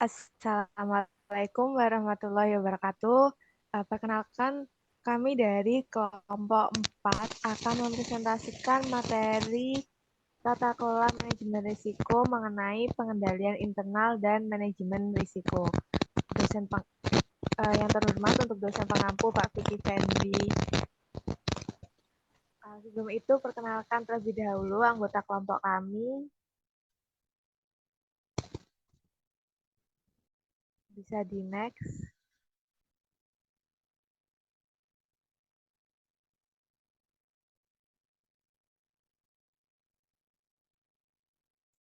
Assalamualaikum warahmatullahi wabarakatuh. Perkenalkan, kami dari kelompok 4 akan mempresentasikan materi tata kelola manajemen risiko mengenai pengendalian internal dan manajemen risiko. Yang terhormat untuk dosen pengampu Pak Vicky Fendi. Sebelum itu, perkenalkan terlebih dahulu anggota kelompok kami. Bisa di next.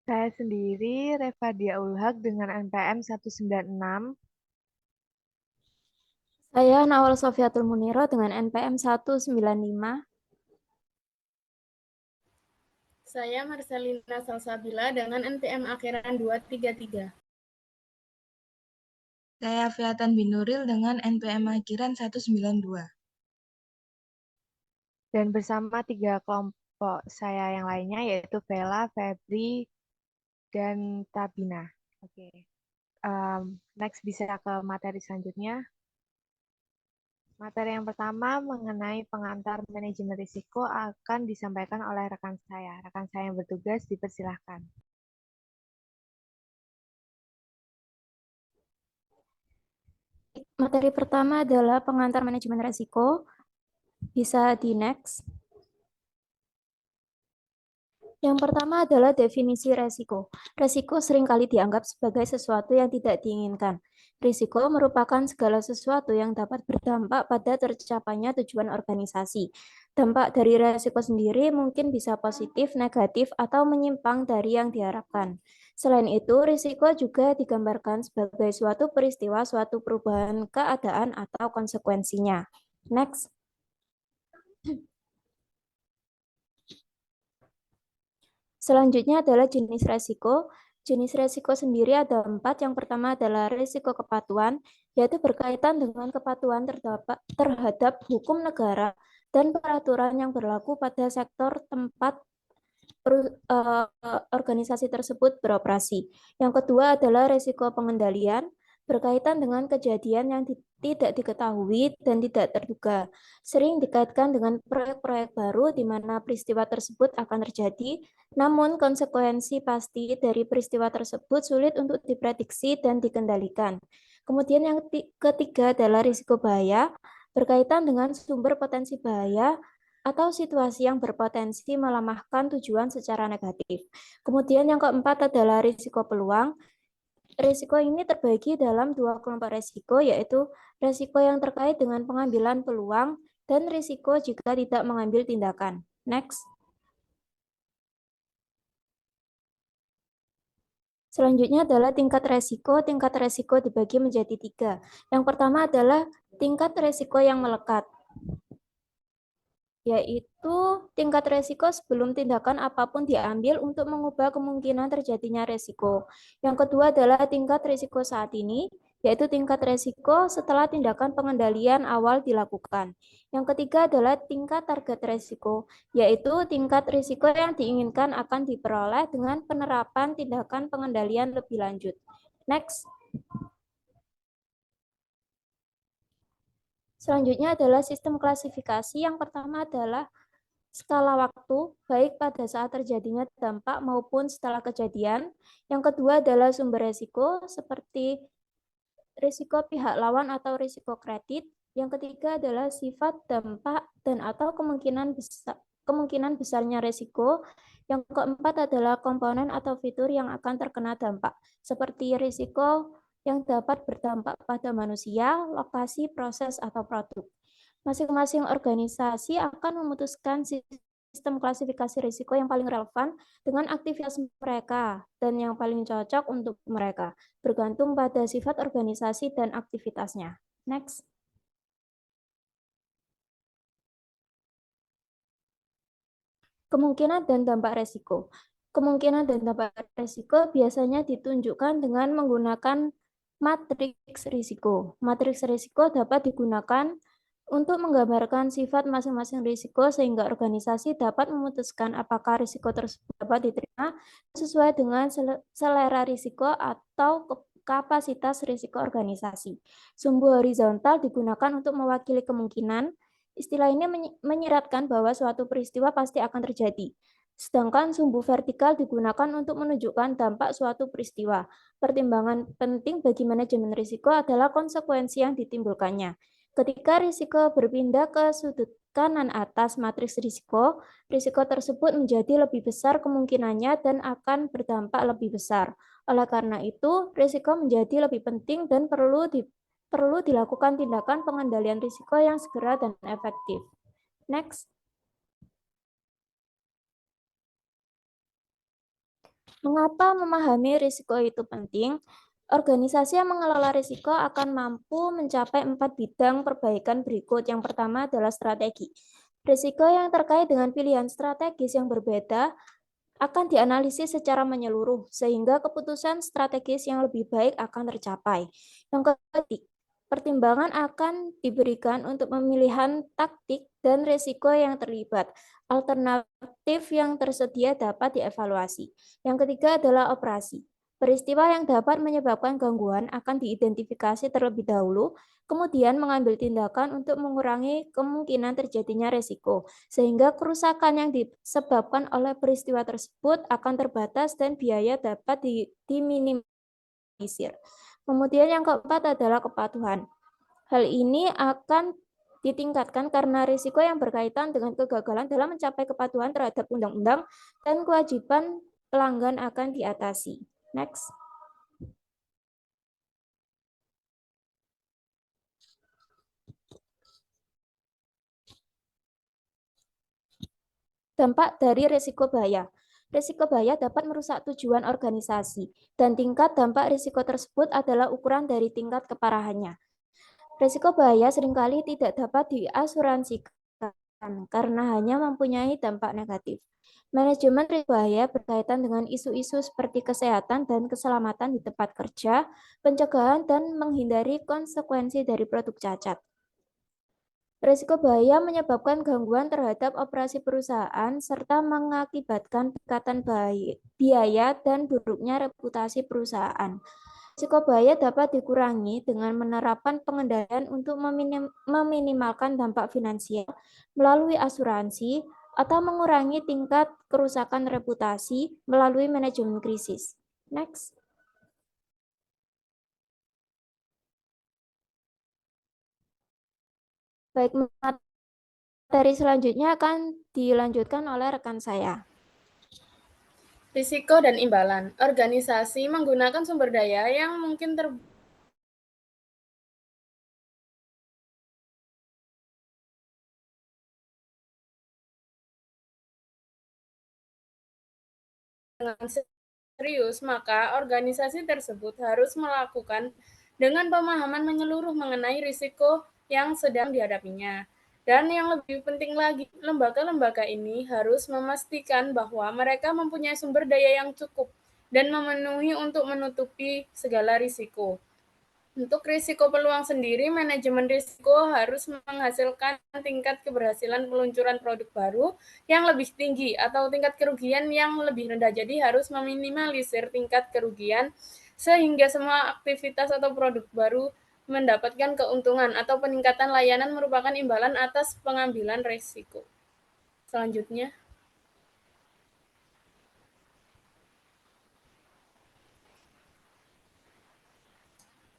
Saya sendiri, Revadia Ulhak dengan NPM 196. Saya Nawal Sofiatul Muniro dengan NPM 195. Saya Marcelina Salsabila dengan NPM akhiran 233. Saya Fiatan Binuril dengan NPM akhiran 192. Dan bersama 3 kelompok saya yang lainnya, yaitu Vela, Febri, dan Tabina. Oke. Next bisa ke materi selanjutnya. Materi yang pertama mengenai pengantar manajemen risiko akan disampaikan oleh rekan saya. Rekan saya yang bertugas dipersilahkan. Materi pertama adalah pengantar manajemen risiko. Bisa di next. Yang pertama adalah definisi resiko. Resiko seringkali dianggap sebagai sesuatu yang tidak diinginkan. Risiko merupakan segala sesuatu yang dapat berdampak pada tercapainya tujuan organisasi. Dampak dari resiko sendiri mungkin bisa positif, negatif, atau menyimpang dari yang diharapkan. Selain itu, risiko juga digambarkan sebagai suatu peristiwa, suatu perubahan keadaan, atau konsekuensinya. Next. Selanjutnya adalah jenis resiko. Jenis resiko sendiri ada 4. Yang pertama adalah resiko kepatuhan, yaitu berkaitan dengan kepatuhan terhadap hukum negara dan peraturan yang berlaku pada sektor tempat organisasi tersebut beroperasi. Yang kedua adalah resiko pengendalian, berkaitan dengan kejadian yang tidak diketahui dan tidak terduga. Sering dikaitkan dengan proyek-proyek baru di mana peristiwa tersebut akan terjadi, namun konsekuensi pasti dari peristiwa tersebut sulit untuk diprediksi dan dikendalikan. Kemudian yang ketiga adalah risiko bahaya, berkaitan dengan sumber potensi bahaya atau situasi yang berpotensi melemahkan tujuan secara negatif. Kemudian yang keempat adalah risiko peluang. Risiko ini terbagi dalam 2 kelompok risiko, yaitu risiko yang terkait dengan pengambilan peluang dan risiko jika tidak mengambil tindakan. Next. Selanjutnya adalah tingkat resiko. Tingkat resiko dibagi menjadi 3. Yang pertama adalah tingkat resiko yang melekat, yaitu tingkat resiko sebelum tindakan apapun diambil untuk mengubah kemungkinan terjadinya resiko. Yang kedua adalah tingkat resiko saat ini, yaitu tingkat resiko setelah tindakan pengendalian awal dilakukan. Yang ketiga adalah tingkat target resiko, yaitu tingkat risiko yang diinginkan akan diperoleh dengan penerapan tindakan pengendalian lebih lanjut. Next. Selanjutnya adalah sistem klasifikasi. Yang pertama adalah skala waktu, baik pada saat terjadinya dampak maupun setelah kejadian. Yang kedua adalah sumber resiko, seperti risiko pihak lawan atau risiko kredit. Yang ketiga adalah sifat, dampak, dan atau kemungkinan besarnya resiko. Yang keempat adalah komponen atau fitur yang akan terkena dampak, seperti risiko yang dapat berdampak pada manusia, lokasi, proses, atau produk. Masing-masing organisasi akan memutuskan sistem klasifikasi risiko yang paling relevan dengan aktivitas mereka dan yang paling cocok untuk mereka, bergantung pada sifat organisasi dan aktivitasnya. Next. Kemungkinan dan dampak risiko. Kemungkinan dan dampak risiko biasanya ditunjukkan dengan menggunakan matriks risiko. Matriks risiko dapat digunakan untuk menggambarkan sifat masing-masing risiko sehingga organisasi dapat memutuskan apakah risiko tersebut dapat diterima sesuai dengan selera risiko atau kapasitas risiko organisasi. Sumbu horizontal digunakan untuk mewakili kemungkinan. Istilah ini menyiratkan bahwa suatu peristiwa pasti akan terjadi. Sedangkan sumbu vertikal digunakan untuk menunjukkan dampak suatu peristiwa. Pertimbangan penting bagi manajemen risiko adalah konsekuensi yang ditimbulkannya. Ketika risiko berpindah ke sudut kanan atas matriks risiko, risiko tersebut menjadi lebih besar kemungkinannya dan akan berdampak lebih besar. Oleh karena itu, risiko menjadi lebih penting dan perlu dilakukan tindakan pengendalian risiko yang segera dan efektif. Next. Mengapa memahami risiko itu penting? Organisasi yang mengelola risiko akan mampu mencapai 4 bidang perbaikan berikut. Yang pertama adalah strategi. Risiko yang terkait dengan pilihan strategis yang berbeda akan dianalisis secara menyeluruh, sehingga keputusan strategis yang lebih baik akan tercapai. Yang ketiga, pertimbangan akan diberikan untuk pemilihan taktik dan risiko yang terlibat. Alternatif yang tersedia dapat dievaluasi. Yang ketiga adalah operasi. Peristiwa yang dapat menyebabkan gangguan akan diidentifikasi terlebih dahulu, kemudian mengambil tindakan untuk mengurangi kemungkinan terjadinya risiko, sehingga kerusakan yang disebabkan oleh peristiwa tersebut akan terbatas dan biaya dapat diminimalisir. Kemudian yang keempat adalah kepatuhan. Hal ini akan ditingkatkan karena risiko yang berkaitan dengan kegagalan dalam mencapai kepatuhan terhadap undang-undang dan kewajiban pelanggan akan diatasi. Next. Dampak dari risiko bahaya. Risiko bahaya dapat merusak tujuan organisasi, dan tingkat dampak risiko tersebut adalah ukuran dari tingkat keparahannya. Risiko bahaya seringkali tidak dapat diasuransikan karena hanya mempunyai dampak negatif. Manajemen risiko bahaya berkaitan dengan isu-isu seperti kesehatan dan keselamatan di tempat kerja, pencegahan dan menghindari konsekuensi dari produk cacat. Risiko bahaya menyebabkan gangguan terhadap operasi perusahaan serta mengakibatkan peningkatan biaya dan buruknya reputasi perusahaan. Risiko bahaya dapat dikurangi dengan menerapkan pengendalian untuk meminimalkan dampak finansial melalui asuransi atau mengurangi tingkat kerusakan reputasi melalui manajemen krisis. Next. Baik, materi selanjutnya akan dilanjutkan oleh rekan saya. Risiko dan imbalan. Organisasi menggunakan sumber daya yang mungkin dengan serius, maka organisasi tersebut harus melakukan dengan pemahaman menyeluruh mengenai risiko yang sedang dihadapinya. Dan yang lebih penting lagi, lembaga-lembaga ini harus memastikan bahwa mereka mempunyai sumber daya yang cukup dan memenuhi untuk menutupi segala risiko. Untuk risiko peluang sendiri, manajemen risiko harus menghasilkan tingkat keberhasilan peluncuran produk baru yang lebih tinggi atau tingkat kerugian yang lebih rendah. Jadi harus meminimalisir tingkat kerugian sehingga semua aktivitas atau produk baru mendapatkan keuntungan atau peningkatan layanan merupakan imbalan atas pengambilan risiko. Selanjutnya.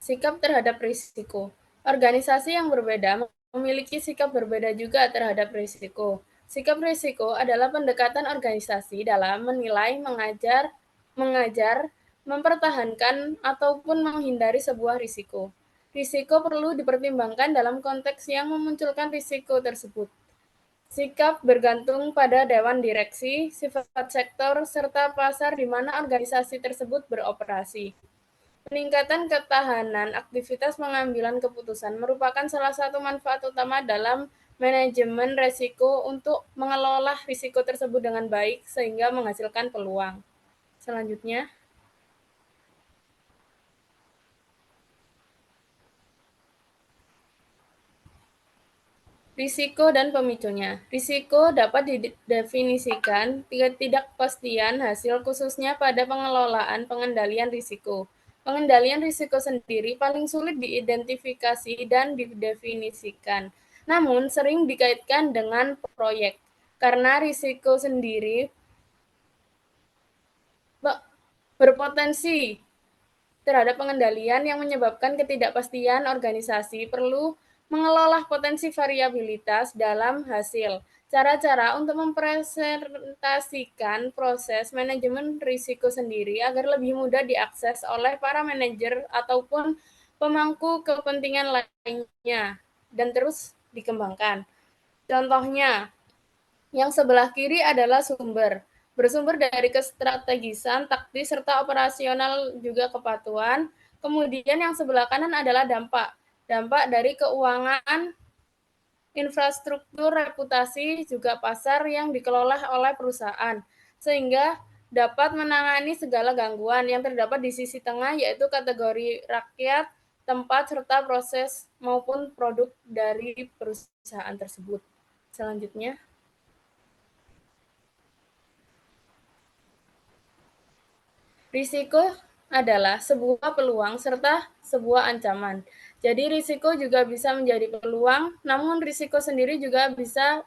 Sikap terhadap risiko. Organisasi yang berbeda memiliki sikap berbeda juga terhadap risiko. Sikap risiko adalah pendekatan organisasi dalam menilai, mengajar, mempertahankan, ataupun menghindari sebuah risiko. Risiko perlu dipertimbangkan dalam konteks yang memunculkan risiko tersebut. Sikap bergantung pada dewan direksi, sifat sektor, serta pasar di mana organisasi tersebut beroperasi. Peningkatan ketahanan aktivitas pengambilan keputusan merupakan salah satu manfaat utama dalam manajemen risiko untuk mengelola risiko tersebut dengan baik sehingga menghasilkan peluang. Selanjutnya. Risiko dan pemicunya. Risiko dapat didefinisikan ketidakpastian hasil khususnya pada pengelolaan pengendalian risiko. Pengendalian risiko sendiri paling sulit diidentifikasi dan didefinisikan, namun sering dikaitkan dengan proyek, karena risiko sendiri berpotensi terhadap pengendalian yang menyebabkan ketidakpastian. Organisasi perlu mengelola potensi variabilitas dalam hasil. Cara-cara untuk mempresentasikan proses manajemen risiko sendiri agar lebih mudah diakses oleh para manajer ataupun pemangku kepentingan lainnya dan terus dikembangkan. Contohnya, yang sebelah kiri adalah bersumber dari kestrategisan, taktis, serta operasional juga kepatuhan. Kemudian yang sebelah kanan adalah dampak dari keuangan, infrastruktur, reputasi, juga pasar yang dikelola oleh perusahaan, sehingga dapat menangani segala gangguan yang terdapat di sisi tengah, yaitu kategori rakyat, tempat, serta proses maupun produk dari perusahaan tersebut. Selanjutnya, risiko adalah sebuah peluang serta sebuah ancaman. Jadi risiko juga bisa menjadi peluang, namun risiko sendiri juga bisa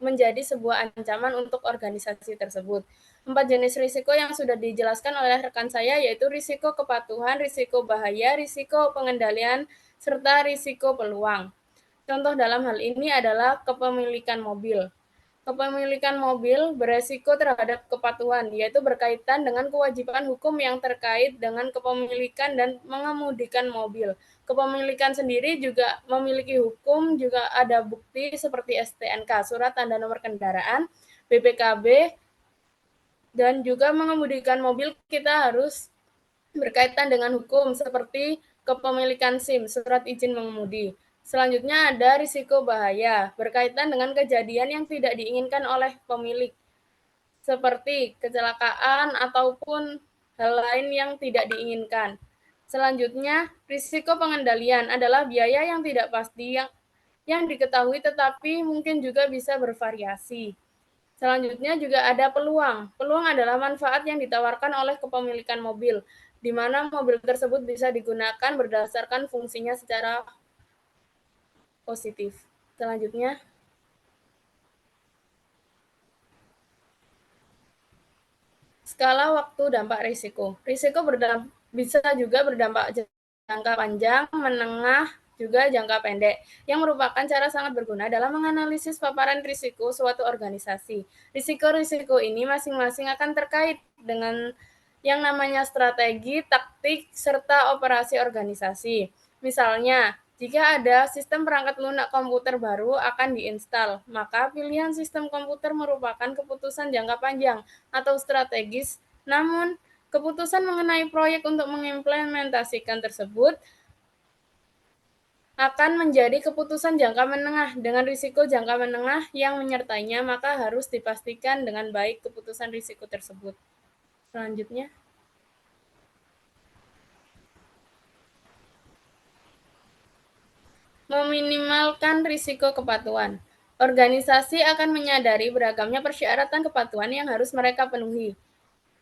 menjadi sebuah ancaman untuk organisasi tersebut. 4 jenis risiko yang sudah dijelaskan oleh rekan saya yaitu risiko kepatuhan, risiko bahaya, risiko pengendalian, serta risiko peluang. Contoh dalam hal ini adalah kepemilikan mobil. Kepemilikan mobil beresiko terhadap kepatuhan, yaitu berkaitan dengan kewajiban hukum yang terkait dengan kepemilikan dan mengemudikan mobil. Kepemilikan sendiri juga memiliki hukum, juga ada bukti seperti STNK, Surat Tanda Nomor Kendaraan, BPKB, dan juga mengemudikan mobil kita harus berkaitan dengan hukum seperti kepemilikan SIM, Surat Izin Mengemudi. Selanjutnya ada risiko bahaya, berkaitan dengan kejadian yang tidak diinginkan oleh pemilik, seperti kecelakaan ataupun hal lain yang tidak diinginkan. Selanjutnya, risiko pengendalian adalah biaya yang tidak pasti yang diketahui tetapi mungkin juga bisa bervariasi. Selanjutnya juga ada peluang. Peluang adalah manfaat yang ditawarkan oleh kepemilikan mobil, di mana mobil tersebut bisa digunakan berdasarkan fungsinya secara positif. Selanjutnya, skala waktu dampak risiko. Risiko bisa juga berdampak jangka panjang, menengah, juga jangka pendek, yang merupakan cara sangat berguna dalam menganalisis paparan risiko suatu organisasi. Risiko-risiko ini masing-masing akan terkait dengan yang namanya strategi, taktik, serta operasi organisasi. Misalnya, jika ada sistem perangkat lunak komputer baru akan diinstal, maka pilihan sistem komputer merupakan keputusan jangka panjang atau strategis, namun keputusan mengenai proyek untuk mengimplementasikan tersebut akan menjadi keputusan jangka menengah dengan risiko jangka menengah yang menyertainya, maka harus dipastikan dengan baik keputusan risiko tersebut. Selanjutnya, meminimalkan risiko kepatuhan. Organisasi akan menyadari beragamnya persyaratan kepatuhan yang harus mereka penuhi.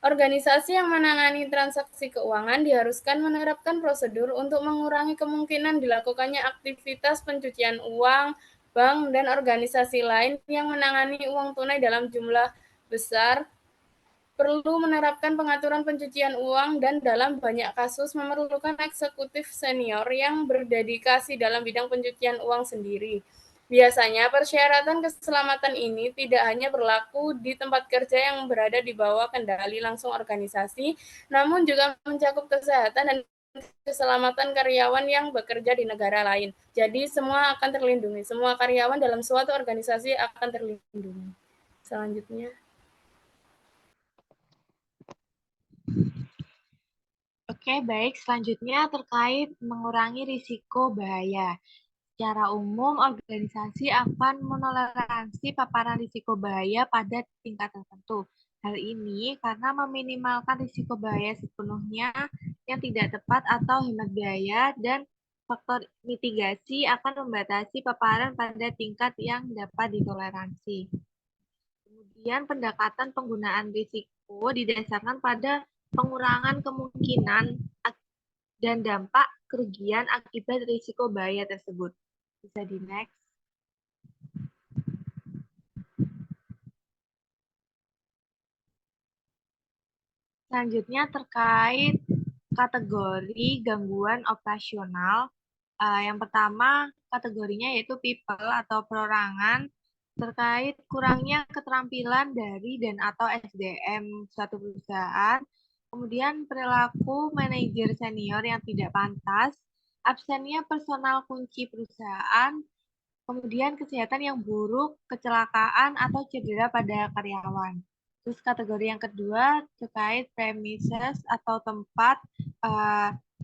Organisasi yang menangani transaksi keuangan diharuskan menerapkan prosedur untuk mengurangi kemungkinan dilakukannya aktivitas pencucian uang, bank, dan organisasi lain yang menangani uang tunai dalam jumlah besar, perlu menerapkan pengaturan pencucian uang, dan dalam banyak kasus memerlukan eksekutif senior yang berdedikasi dalam bidang pencucian uang sendiri. Biasanya persyaratan keselamatan ini tidak hanya berlaku di tempat kerja yang berada di bawah kendali langsung organisasi, namun juga mencakup kesehatan dan keselamatan karyawan yang bekerja di negara lain. Jadi semua akan terlindungi, semua karyawan dalam suatu organisasi akan terlindungi. Selanjutnya. Oke, baik. Selanjutnya terkait mengurangi risiko bahaya. Secara umum, organisasi akan menoleransi paparan risiko bahaya pada tingkat tertentu. Hal ini karena meminimalkan risiko bahaya sepenuhnya yang tidak tepat atau hemat biaya, dan faktor mitigasi akan membatasi paparan pada tingkat yang dapat ditoleransi. Kemudian pendekatan penggunaan risiko didasarkan pada pengurangan kemungkinan dan dampak kerugian akibat risiko bahaya tersebut. Bisa di next. Selanjutnya terkait kategori gangguan operasional. Yang pertama kategorinya yaitu people atau perorangan terkait kurangnya keterampilan dari dan atau SDM suatu perusahaan, kemudian perilaku manajer senior yang tidak pantas, absennya personal kunci perusahaan, kemudian kesehatan yang buruk, kecelakaan atau cedera pada karyawan. Terus kategori yang kedua terkait premises atau tempat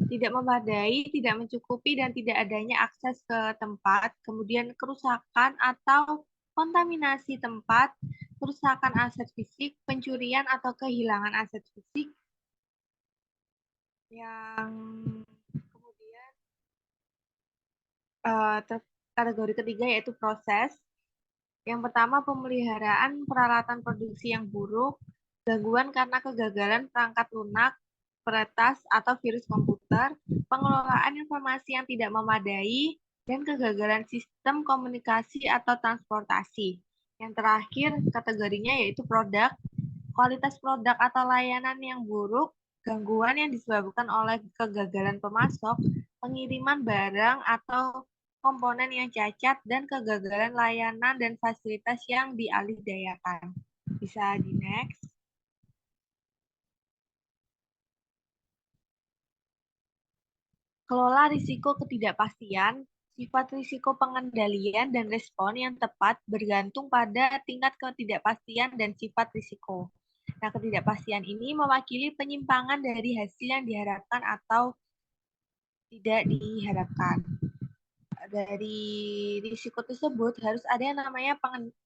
tidak memadai, tidak mencukupi, dan tidak adanya akses ke tempat, kemudian kerusakan atau kontaminasi tempat, kerusakan aset fisik, pencurian atau kehilangan aset fisik, yang kemudian kategori ketiga yaitu proses. Yang pertama, pemeliharaan peralatan produksi yang buruk, gangguan karena kegagalan perangkat lunak, peretas, atau virus komputer, pengelolaan informasi yang tidak memadai, dan kegagalan sistem komunikasi atau transportasi. Yang terakhir, kategorinya yaitu produk, kualitas produk atau layanan yang buruk, gangguan yang disebabkan oleh kegagalan pemasok, pengiriman barang atau komponen yang cacat, dan kegagalan layanan dan fasilitas yang dialihdayakan. Bisa di next. Kelola risiko ketidakpastian. Sifat risiko pengendalian dan respon yang tepat bergantung pada tingkat ketidakpastian dan sifat risiko. Nah, ketidakpastian ini mewakili penyimpangan dari hasil yang diharapkan atau tidak diharapkan. Dari risiko tersebut harus ada yang namanya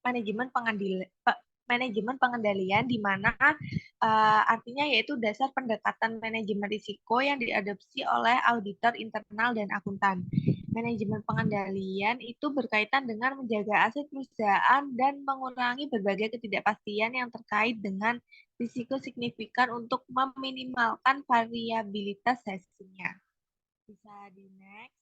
manajemen pengendalian, di mana artinya yaitu dasar pendekatan manajemen risiko yang diadopsi oleh auditor internal dan akuntan. Manajemen pengendalian itu berkaitan dengan menjaga aset perusahaan dan mengurangi berbagai ketidakpastian yang terkait dengan risiko signifikan untuk meminimalkan variabilitas hasilnya. Bisa di next.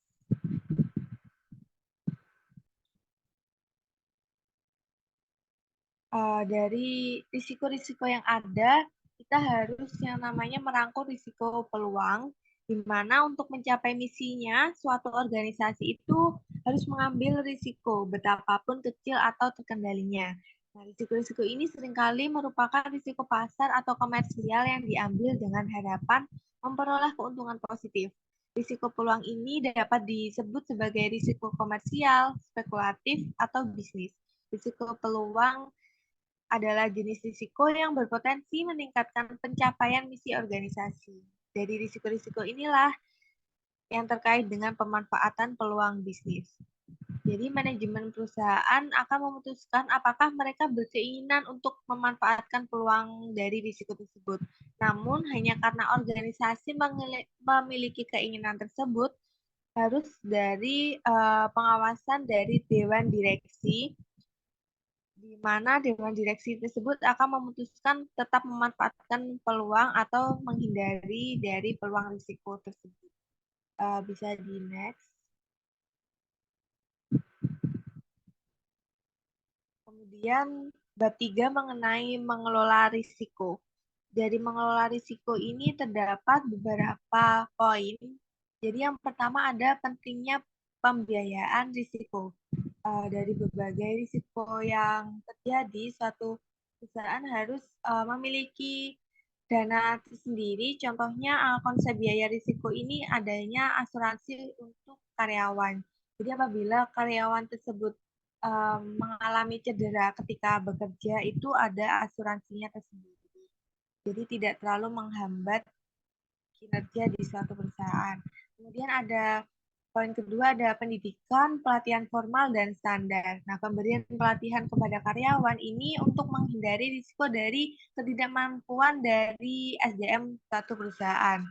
Dari risiko-risiko yang ada, kita harus yang namanya merangkul risiko peluang, di mana untuk mencapai misinya, suatu organisasi itu harus mengambil risiko, betapapun kecil atau terkendalinya. Nah, risiko-risiko ini seringkali merupakan risiko pasar atau komersial yang diambil dengan harapan memperoleh keuntungan positif. Risiko peluang ini dapat disebut sebagai risiko komersial, spekulatif, atau bisnis. Risiko peluang adalah jenis risiko yang berpotensi meningkatkan pencapaian misi organisasi. Dari risiko-risiko inilah yang terkait dengan pemanfaatan peluang bisnis. Jadi manajemen perusahaan akan memutuskan apakah mereka berkeinginan untuk memanfaatkan peluang dari risiko tersebut. Namun hanya karena organisasi memiliki keinginan tersebut, harus dari pengawasan dari Dewan Direksi, di mana dewan direksi tersebut akan memutuskan tetap memanfaatkan peluang atau menghindari dari peluang risiko tersebut. Bisa di next. Kemudian bab 3 mengenai mengelola risiko. Dari mengelola risiko ini terdapat beberapa poin. Jadi yang pertama ada pentingnya pembiayaan risiko. Dari berbagai risiko yang terjadi, suatu perusahaan harus memiliki dana tersendiri. Contohnya konsep biaya risiko ini adanya asuransi untuk karyawan. Jadi apabila karyawan tersebut mengalami cedera ketika bekerja, itu ada asuransinya tersendiri. Jadi tidak terlalu menghambat kinerja di suatu perusahaan. Kemudian ada poin kedua, ada pendidikan, pelatihan formal, dan standar. Nah, pemberian pelatihan kepada karyawan ini untuk menghindari risiko dari ketidakmampuan dari SDM suatu perusahaan.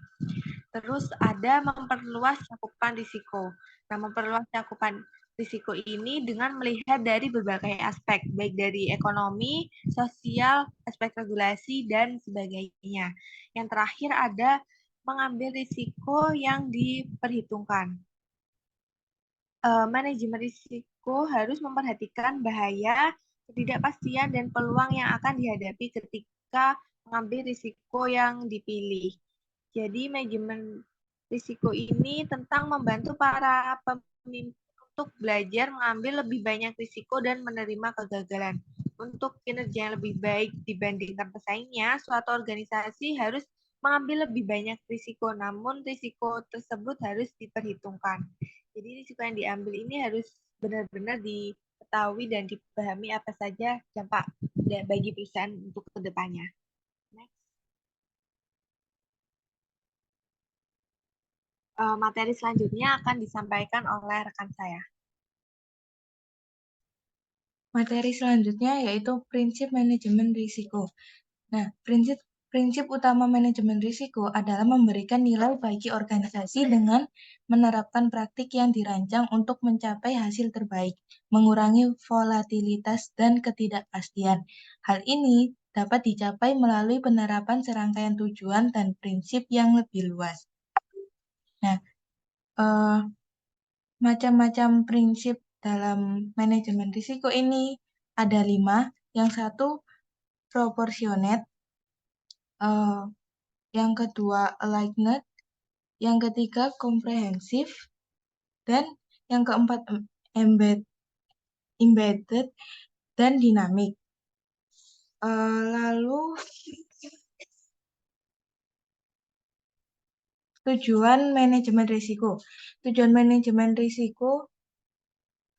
Terus ada memperluas cakupan risiko. Nah, memperluas cakupan risiko ini dengan melihat dari berbagai aspek, baik dari ekonomi, sosial, aspek regulasi, dan sebagainya. Yang terakhir ada mengambil risiko yang diperhitungkan. Manajemen risiko harus memperhatikan bahaya, ketidakpastian, dan peluang yang akan dihadapi ketika mengambil risiko yang dipilih. Jadi manajemen risiko ini tentang membantu para pemimpin untuk belajar mengambil lebih banyak risiko dan menerima kegagalan. Untuk kinerja yang lebih baik dibandingkan pesaingnya, suatu organisasi harus mengambil lebih banyak risiko, namun risiko tersebut harus diperhitungkan. Jadi risiko yang diambil ini harus benar-benar diketahui dan dipahami apa saja dampak bagi perusahaan untuk kedepannya. Next. Materi selanjutnya akan disampaikan oleh rekan saya. Materi selanjutnya yaitu prinsip manajemen risiko. Nah, prinsip utama manajemen risiko adalah memberikan nilai bagi organisasi dengan menerapkan praktik yang dirancang untuk mencapai hasil terbaik, mengurangi volatilitas dan ketidakpastian. Hal ini dapat dicapai melalui penerapan serangkaian tujuan dan prinsip yang lebih luas. Nah, macam-macam prinsip dalam manajemen risiko ini ada 5. Yang satu, proportionate. Yang kedua, aligned. Yang ketiga, komprehensif. Dan yang keempat, embedded dan dinamik. Lalu, tujuan manajemen risiko. Tujuan manajemen risiko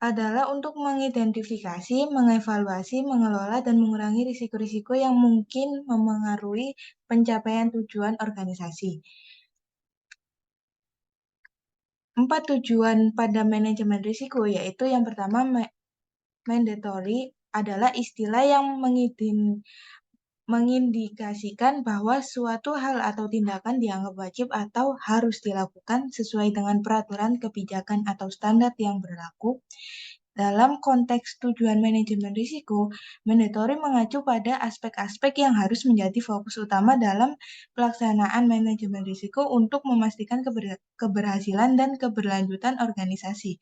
adalah untuk mengidentifikasi, mengevaluasi, mengelola, dan mengurangi risiko-risiko yang mungkin memengaruhi pencapaian tujuan organisasi. 4 tujuan pada manajemen risiko, yaitu yang pertama, mandatory adalah istilah yang mengindikasikan bahwa suatu hal atau tindakan dianggap wajib atau harus dilakukan sesuai dengan peraturan, kebijakan, atau standar yang berlaku. Dalam konteks tujuan manajemen risiko, mandatory mengacu pada aspek-aspek yang harus menjadi fokus utama dalam pelaksanaan manajemen risiko untuk memastikan keberhasilan dan keberlanjutan organisasi.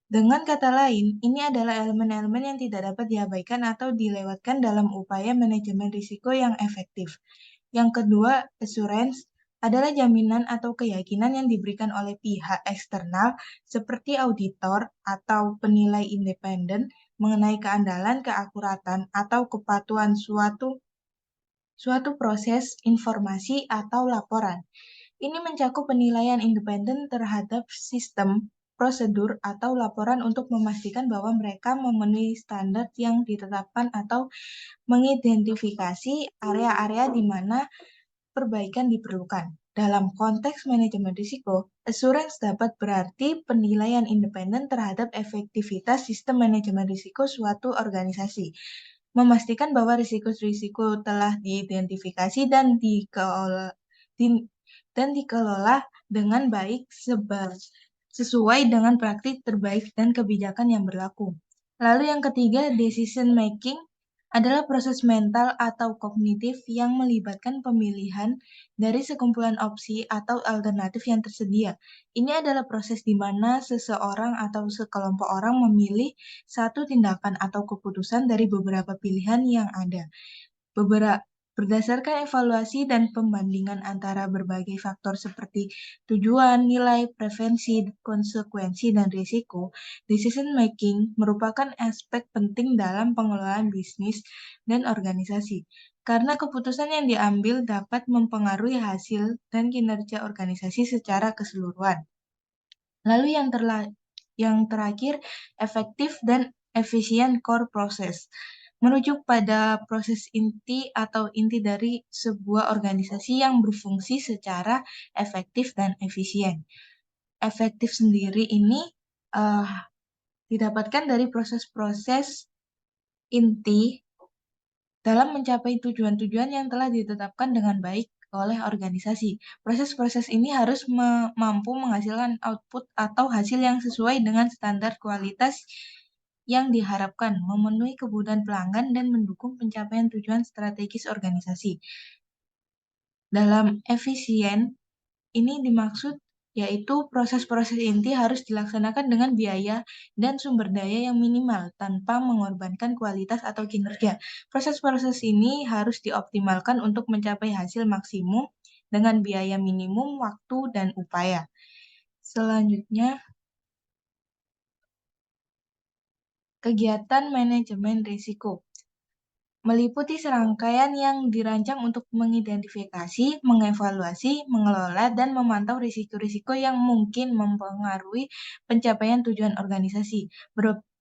Dengan kata lain, ini adalah elemen-elemen yang tidak dapat diabaikan atau dilewatkan dalam upaya manajemen risiko yang efektif. Yang kedua, assurance adalah jaminan atau keyakinan yang diberikan oleh pihak eksternal seperti auditor atau penilai independen mengenai keandalan, keakuratan, atau kepatuhan suatu proses, informasi, atau laporan. Ini mencakup penilaian independen terhadap sistem, prosedur, atau laporan untuk memastikan bahwa mereka memenuhi standar yang ditetapkan atau mengidentifikasi area-area di mana perbaikan diperlukan. Dalam konteks manajemen risiko, assurance dapat berarti penilaian independen terhadap efektivitas sistem manajemen risiko suatu organisasi, memastikan bahwa risiko-risiko telah diidentifikasi dan dikelola dengan baik sesuai dengan praktik terbaik dan kebijakan yang berlaku. Lalu yang ketiga, decision making adalah proses mental atau kognitif yang melibatkan pemilihan dari sekumpulan opsi atau alternatif yang tersedia. Ini adalah proses di mana seseorang atau sekelompok orang memilih satu tindakan atau keputusan dari beberapa pilihan yang ada. Berdasarkan evaluasi dan pembandingan antara berbagai faktor seperti tujuan, nilai, preferensi, konsekuensi, dan risiko, decision making merupakan aspek penting dalam pengelolaan bisnis dan organisasi, karena keputusan yang diambil dapat mempengaruhi hasil dan kinerja organisasi secara keseluruhan. Lalu yang terakhir, efektif dan efisien core process. Merujuk pada proses inti atau inti dari sebuah organisasi yang berfungsi secara efektif dan efisien. Efektif sendiri ini didapatkan dari proses-proses inti dalam mencapai tujuan-tujuan yang telah ditetapkan dengan baik oleh organisasi. Proses-proses ini harus mampu menghasilkan output atau hasil yang sesuai dengan standar kualitas yang diharapkan, memenuhi kebutuhan pelanggan, dan mendukung pencapaian tujuan strategis organisasi. Dalam efisien, ini dimaksud yaitu proses-proses inti harus dilaksanakan dengan biaya dan sumber daya yang minimal tanpa mengorbankan kualitas atau kinerja. Proses-proses ini harus dioptimalkan untuk mencapai hasil maksimum dengan biaya minimum, waktu, dan upaya. Selanjutnya, kegiatan manajemen risiko meliputi serangkaian yang dirancang untuk mengidentifikasi, mengevaluasi, mengelola, dan memantau risiko-risiko yang mungkin mempengaruhi pencapaian tujuan organisasi.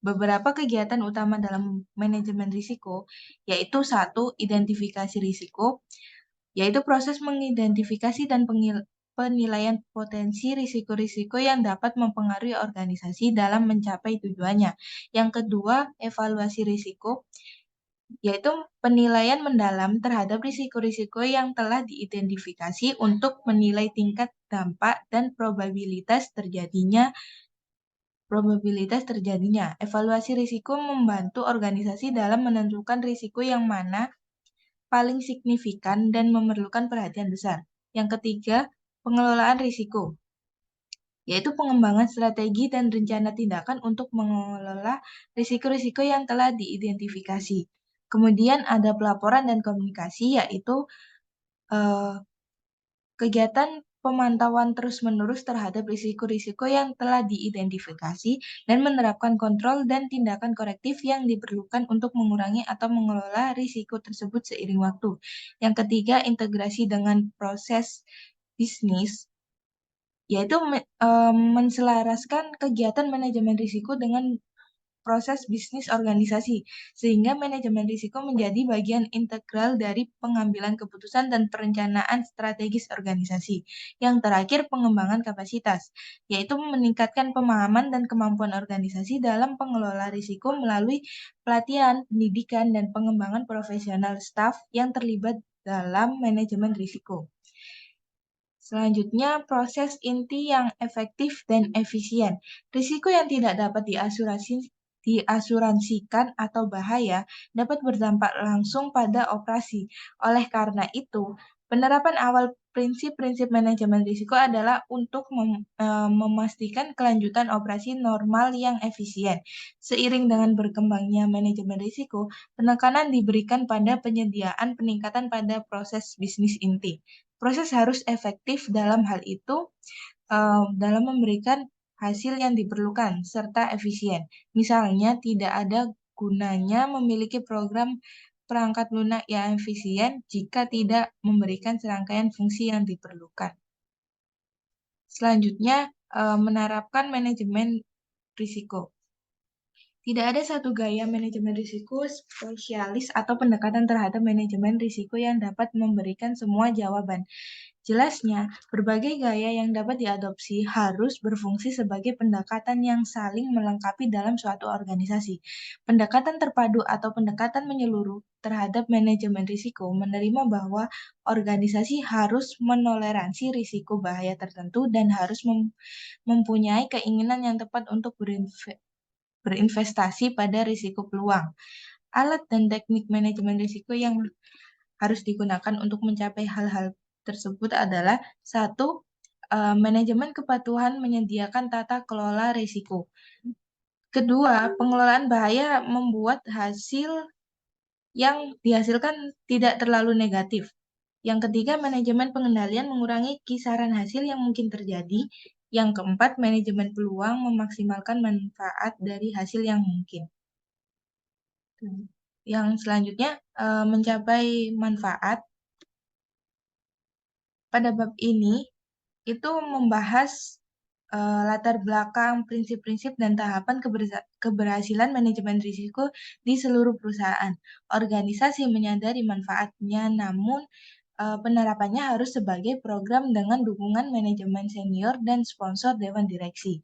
Beberapa kegiatan utama dalam manajemen risiko, yaitu 1. Identifikasi risiko, yaitu proses mengidentifikasi dan penilaian potensi risiko-risiko yang dapat mempengaruhi organisasi dalam mencapai tujuannya. Yang kedua, evaluasi risiko, yaitu penilaian mendalam terhadap risiko-risiko yang telah diidentifikasi untuk menilai tingkat dampak dan probabilitas terjadinya. Evaluasi risiko membantu organisasi dalam menentukan risiko yang mana paling signifikan dan memerlukan perhatian besar. Yang ketiga, pengelolaan risiko, yaitu pengembangan strategi dan rencana tindakan untuk mengelola risiko-risiko yang telah diidentifikasi. Kemudian ada pelaporan dan komunikasi, yaitu kegiatan pemantauan terus-menerus terhadap risiko-risiko yang telah diidentifikasi dan menerapkan kontrol dan tindakan korektif yang diperlukan untuk mengurangi atau mengelola risiko tersebut seiring waktu. Yang ketiga, integrasi dengan proses bisnis, yaitu menselaraskan kegiatan manajemen risiko dengan proses bisnis organisasi, sehingga manajemen risiko menjadi bagian integral dari pengambilan keputusan dan perencanaan strategis organisasi. Yang terakhir, pengembangan kapasitas, yaitu meningkatkan pemahaman dan kemampuan organisasi dalam pengelola risiko melalui pelatihan, pendidikan, dan pengembangan profesional staf yang terlibat dalam manajemen risiko. Selanjutnya, proses inti yang efektif dan efisien. Risiko yang tidak dapat diasuransikan atau bahaya dapat berdampak langsung pada operasi. Oleh karena itu, penerapan awal prinsip-prinsip manajemen risiko adalah untuk memastikan kelanjutan operasi normal yang efisien. Seiring dengan berkembangnya manajemen risiko, penekanan diberikan pada penyediaan peningkatan pada proses bisnis inti. Proses harus efektif dalam hal itu, dalam memberikan hasil yang diperlukan, serta efisien. Misalnya, tidak ada gunanya memiliki program perangkat lunak yang efisien jika tidak memberikan serangkaian fungsi yang diperlukan. Selanjutnya, menerapkan manajemen risiko. Tidak ada satu gaya manajemen risiko spesialis atau pendekatan terhadap manajemen risiko yang dapat memberikan semua jawaban. Jelasnya, berbagai gaya yang dapat diadopsi harus berfungsi sebagai pendekatan yang saling melengkapi dalam suatu organisasi. Pendekatan terpadu atau pendekatan menyeluruh terhadap manajemen risiko menerima bahwa organisasi harus menoleransi risiko bahaya tertentu dan harus mempunyai keinginan yang tepat untuk berinvestasi pada risiko peluang. Alat dan teknik manajemen risiko yang harus digunakan untuk mencapai hal-hal tersebut adalah 1. Manajemen kepatuhan menyediakan tata kelola risiko. Kedua, pengelolaan bahaya membuat hasil yang dihasilkan tidak terlalu negatif. Yang ketiga, manajemen pengendalian mengurangi kisaran hasil yang mungkin terjadi. Yang keempat, manajemen peluang memaksimalkan manfaat dari hasil yang mungkin. Yang selanjutnya, mencapai manfaat. Pada bab ini, itu membahas latar belakang, prinsip-prinsip, dan tahapan keberhasilan manajemen risiko di seluruh perusahaan. Organisasi menyadari manfaatnya, namun penerapannya harus sebagai program dengan dukungan manajemen senior dan sponsor dewan direksi.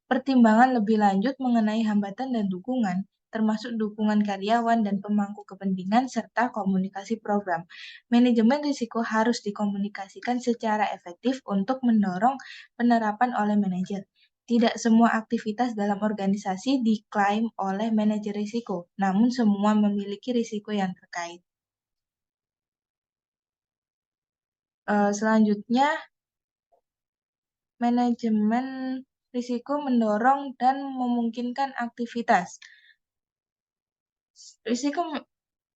Pertimbangan lebih lanjut mengenai hambatan dan dukungan, termasuk dukungan karyawan dan pemangku kepentingan, serta komunikasi program. Manajemen risiko harus dikomunikasikan secara efektif untuk mendorong penerapan oleh manajer. Tidak semua aktivitas dalam organisasi diklaim oleh manajer risiko, namun semua memiliki risiko yang terkait. Selanjutnya, manajemen risiko mendorong dan memungkinkan aktivitas.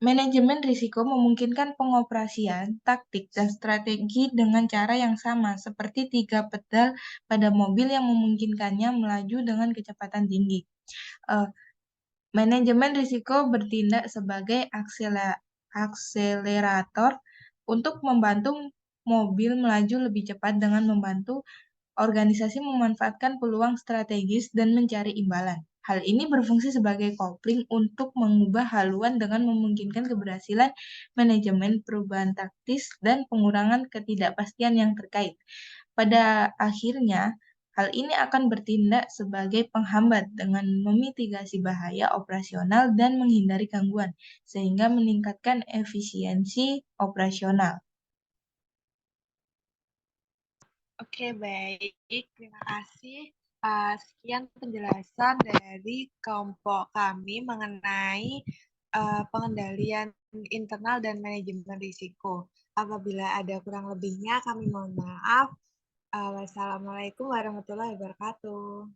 Manajemen risiko memungkinkan pengoperasian, taktik, dan strategi dengan cara yang sama, seperti 3 pedal pada mobil yang memungkinkannya melaju dengan kecepatan tinggi. Manajemen risiko bertindak sebagai akselerator untuk membantu mobil melaju lebih cepat dengan membantu organisasi memanfaatkan peluang strategis dan mencari imbalan. Hal ini berfungsi sebagai kopling untuk mengubah haluan dengan memungkinkan keberhasilan manajemen perubahan taktis dan pengurangan ketidakpastian yang terkait. Pada akhirnya, hal ini akan bertindak sebagai penghambat dengan memitigasi bahaya operasional dan menghindari gangguan, sehingga meningkatkan efisiensi operasional. Oke, baik. Terima kasih. Sekian penjelasan dari kelompok kami mengenai pengendalian internal dan manajemen risiko. Apabila ada kurang lebihnya, kami mohon maaf. Wassalamualaikum warahmatullahi wabarakatuh.